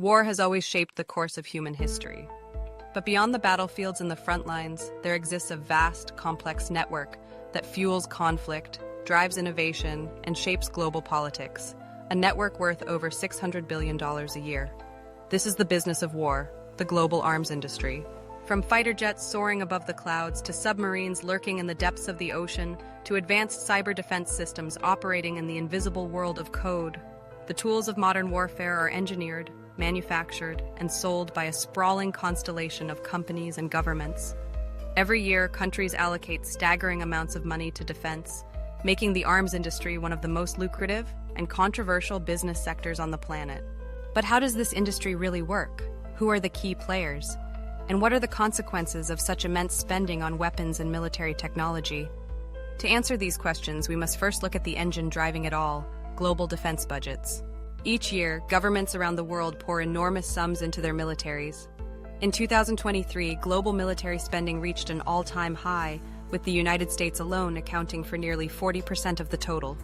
War has always shaped the course of human history. But beyond the battlefields and the front lines, there exists a vast, complex network that fuels conflict, drives innovation, and shapes global politics, a network worth over $600 billion a year. This is the business of war, the global arms industry. From fighter jets soaring above the clouds to submarines lurking in the depths of the ocean to advanced cyber defense systems operating in the invisible world of code, the tools of modern warfare are engineered, manufactured, and sold by a sprawling constellation of companies and governments. Every year, countries allocate staggering amounts of money to defense, making the arms industry one of the most lucrative and controversial business sectors on the planet. But how does this industry really work? Who are the key players? And what are the consequences of such immense spending on weapons and military technology? To answer these questions, we must first look at the engine driving it all: global defense budgets. Each year, governments around the world pour enormous sums into their militaries. In 2023, global military spending reached an all-time high, with the United States alone accounting for nearly 40% of the total.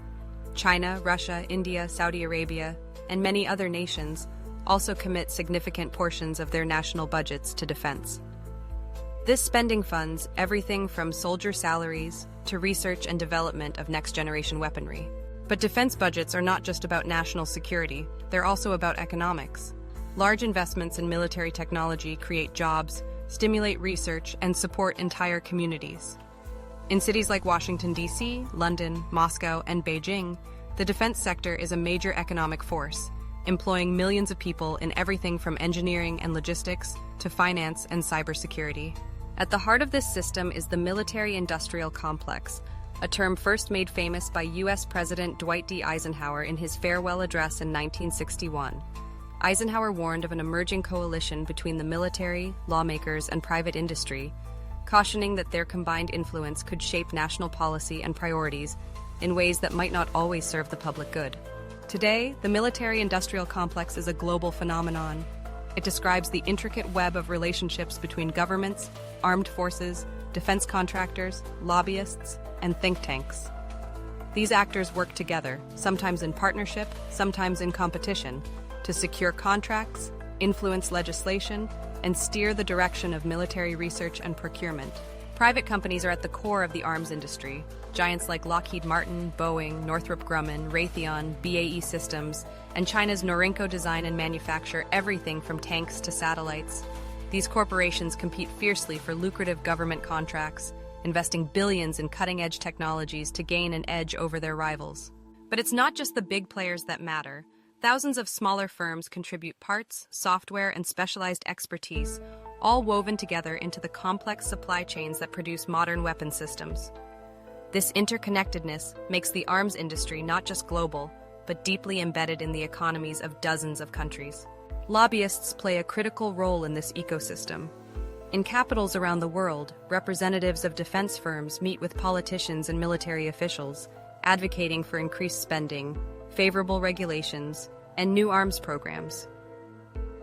China, Russia, India, Saudi Arabia, and many other nations also commit significant portions of their national budgets to defense. This spending funds everything from soldier salaries to research and development of next-generation weaponry. But defense budgets are not just about national security, they're also about economics. Large investments in military technology create jobs, stimulate research, and support entire communities. In cities like Washington, D.C., London, Moscow, and Beijing, the defense sector is a major economic force, employing millions of people in everything from engineering and logistics to finance and cybersecurity. At the heart of this system is the military-industrial complex, a term first made famous by U.S. President Dwight D. Eisenhower in his farewell address in 1961. Eisenhower warned of an emerging coalition between the military, lawmakers, and private industry, cautioning that their combined influence could shape national policy and priorities in ways that might not always serve the public good. Today, the military-industrial complex is a global phenomenon. It describes the intricate web of relationships between governments, armed forces, defense contractors, lobbyists, and think tanks. These actors work together, sometimes in partnership, sometimes in competition, to secure contracts, influence legislation, and steer the direction of military research and procurement. Private companies are at the core of the arms industry. Giants like Lockheed Martin, Boeing, Northrop Grumman, Raytheon, BAE Systems, and China's Norinco design and manufacture everything from tanks to satellites. These corporations compete fiercely for lucrative government contracts, investing billions in cutting-edge technologies to gain an edge over their rivals. But it's not just the big players that matter. Thousands of smaller firms contribute parts, software, and specialized expertise, all woven together into the complex supply chains that produce modern weapon systems. This interconnectedness makes the arms industry not just global, but deeply embedded in the economies of dozens of countries. Lobbyists play a critical role in this ecosystem. In capitals around the world, representatives of defense firms meet with politicians and military officials, advocating for increased spending, favorable regulations, and new arms programs.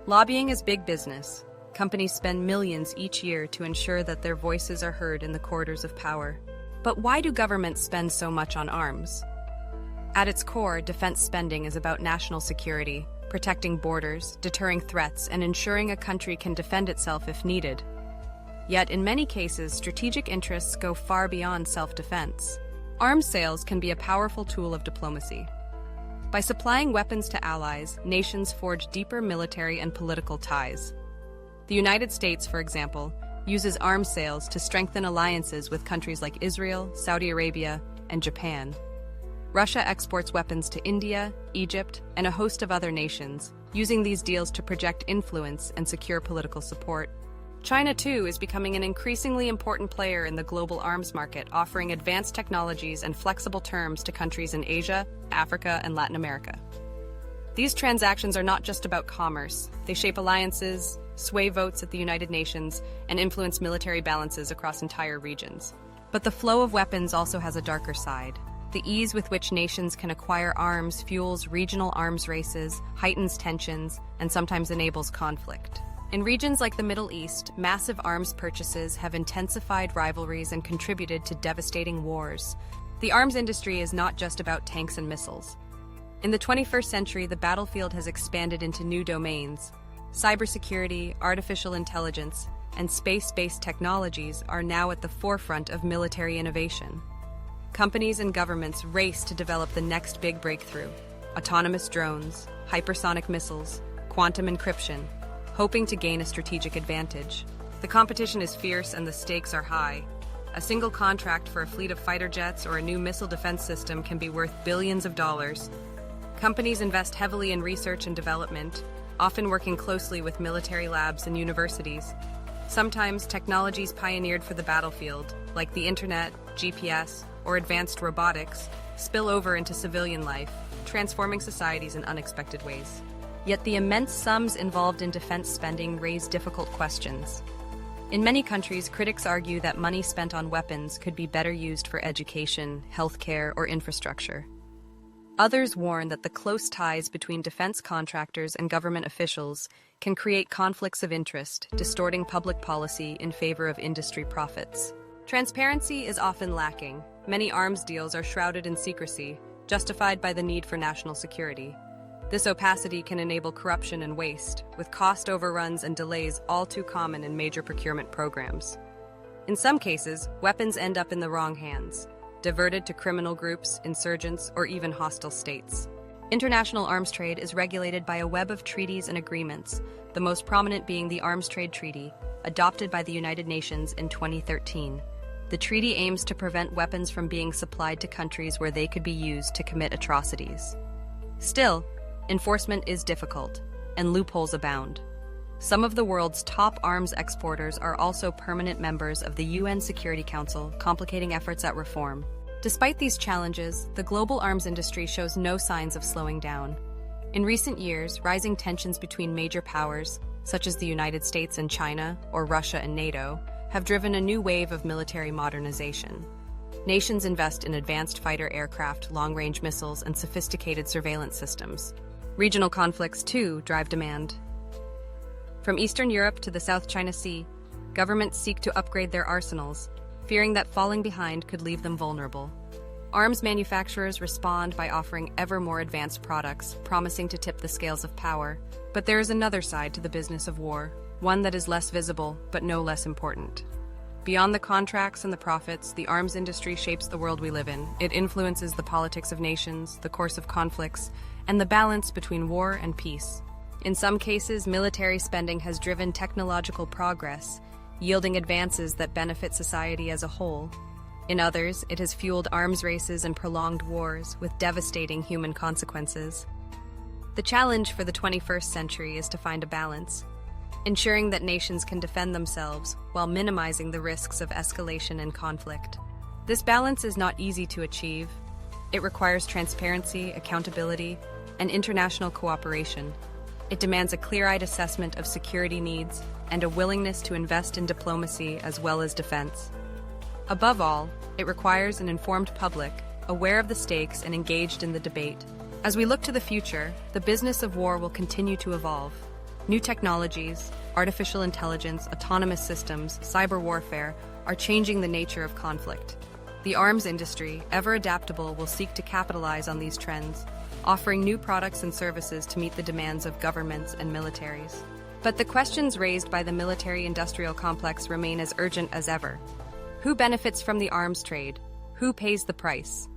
Lobbying is big business. Companies spend millions each year to ensure that their voices are heard in the corridors of power. But why do governments spend so much on arms? At its core, defense spending is about national security, protecting borders, deterring threats, and ensuring a country can defend itself if needed. Yet, in many cases, strategic interests go far beyond self-defense. Arms sales can be a powerful tool of diplomacy. By supplying weapons to allies, nations forge deeper military and political ties. The United States, for example, uses arms sales to strengthen alliances with countries like Israel, Saudi Arabia, and Japan. Russia exports weapons to India, Egypt, and a host of other nations, using these deals to project influence and secure political support. China, too, is becoming an increasingly important player in the global arms market, offering advanced technologies and flexible terms to countries in Asia, Africa, and Latin America. These transactions are not just about commerce. They shape alliances, sway votes at the United Nations, and influence military balances across entire regions. But the flow of weapons also has a darker side. The ease with which nations can acquire arms fuels regional arms races, heightens tensions, and sometimes enables conflict. In regions like the Middle East, massive arms purchases have intensified rivalries and contributed to devastating wars. The arms industry is not just about tanks and missiles. In the 21st century, the battlefield has expanded into new domains. Cybersecurity, artificial intelligence, and space-based technologies are now at the forefront of military innovation. Companies and governments race to develop the next big breakthrough: autonomous drones, hypersonic missiles, quantum encryption, hoping to gain a strategic advantage. The competition is fierce and the stakes are high. A single contract for a fleet of fighter jets or a new missile defense system can be worth billions of dollars. Companies invest heavily in research and development, often working closely with military labs and universities. Sometimes technologies pioneered for the battlefield, like the internet, GPS, or advanced robotics, spill over into civilian life, transforming societies in unexpected ways. Yet the immense sums involved in defense spending raise difficult questions. In many countries, critics argue that money spent on weapons could be better used for education, healthcare, or infrastructure. Others warn that the close ties between defense contractors and government officials can create conflicts of interest, distorting public policy in favor of industry profits. Transparency is often lacking. Many arms deals are shrouded in secrecy, justified by the need for national security. This opacity can enable corruption and waste, with cost overruns and delays all too common in major procurement programs. In some cases, weapons end up in the wrong hands, diverted to criminal groups, insurgents, or even hostile states. International arms trade is regulated by a web of treaties and agreements, the most prominent being the Arms Trade Treaty, adopted by the United Nations in 2013. The treaty aims to prevent weapons from being supplied to countries where they could be used to commit atrocities. Still, enforcement is difficult, and loopholes abound. Some of the world's top arms exporters are also permanent members of the UN Security Council, complicating efforts at reform. Despite these challenges, the global arms industry shows no signs of slowing down. In recent years, rising tensions between major powers, such as the United States and China, or Russia and NATO, have driven a new wave of military modernization. Nations invest in advanced fighter aircraft, long-range missiles, and sophisticated surveillance systems. Regional conflicts, too, drive demand. From Eastern Europe to the South China Sea, governments seek to upgrade their arsenals, fearing that falling behind could leave them vulnerable. Arms manufacturers respond by offering ever more advanced products, promising to tip the scales of power. But there is another side to the business of war, one that is less visible, but no less important. Beyond the contracts and the profits, the arms industry shapes the world we live in. It influences the politics of nations, the course of conflicts, and the balance between war and peace. In some cases, military spending has driven technological progress, yielding advances that benefit society as a whole. In others, it has fueled arms races and prolonged wars, with devastating human consequences. The challenge for the 21st century is to find a balance, ensuring that nations can defend themselves while minimizing the risks of escalation and conflict. This balance is not easy to achieve. It requires transparency, accountability, and international cooperation. It demands a clear-eyed assessment of security needs and a willingness to invest in diplomacy as well as defense. Above all, it requires an informed public, aware of the stakes and engaged in the debate. As we look to the future, the business of war will continue to evolve. New technologies, artificial intelligence, autonomous systems, cyber warfare are changing the nature of conflict. The arms industry, ever adaptable, will seek to capitalize on these trends, offering new products and services to meet the demands of governments and militaries. But the questions raised by the military-industrial complex remain as urgent as ever. Who benefits from the arms trade? Who pays the price?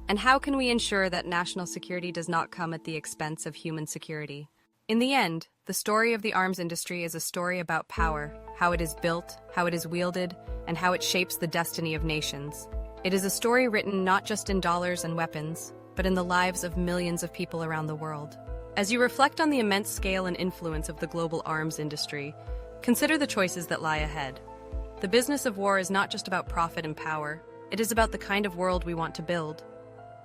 And how can we ensure that national security does not come at the expense of human security? In the end, the story of the arms industry is a story about power, how it is built, how it is wielded, and how it shapes the destiny of nations. It is a story written not just in dollars and weapons, but in the lives of millions of people around the world. As you reflect on the immense scale and influence of the global arms industry, consider the choices that lie ahead. The business of war is not just about profit and power, it is about the kind of world we want to build.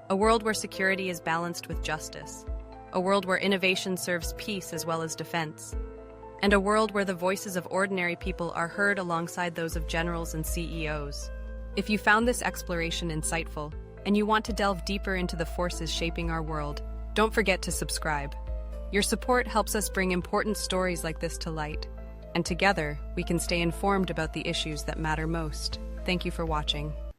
A world where security is balanced with justice. A world where innovation serves peace as well as defense. And a world where the voices of ordinary people are heard alongside those of generals and CEOs. If you found this exploration insightful, and you want to delve deeper into the forces shaping our world, don't forget to subscribe. Your support helps us bring important stories like this to light, and together we can stay informed about the issues that matter most. Thank you for watching.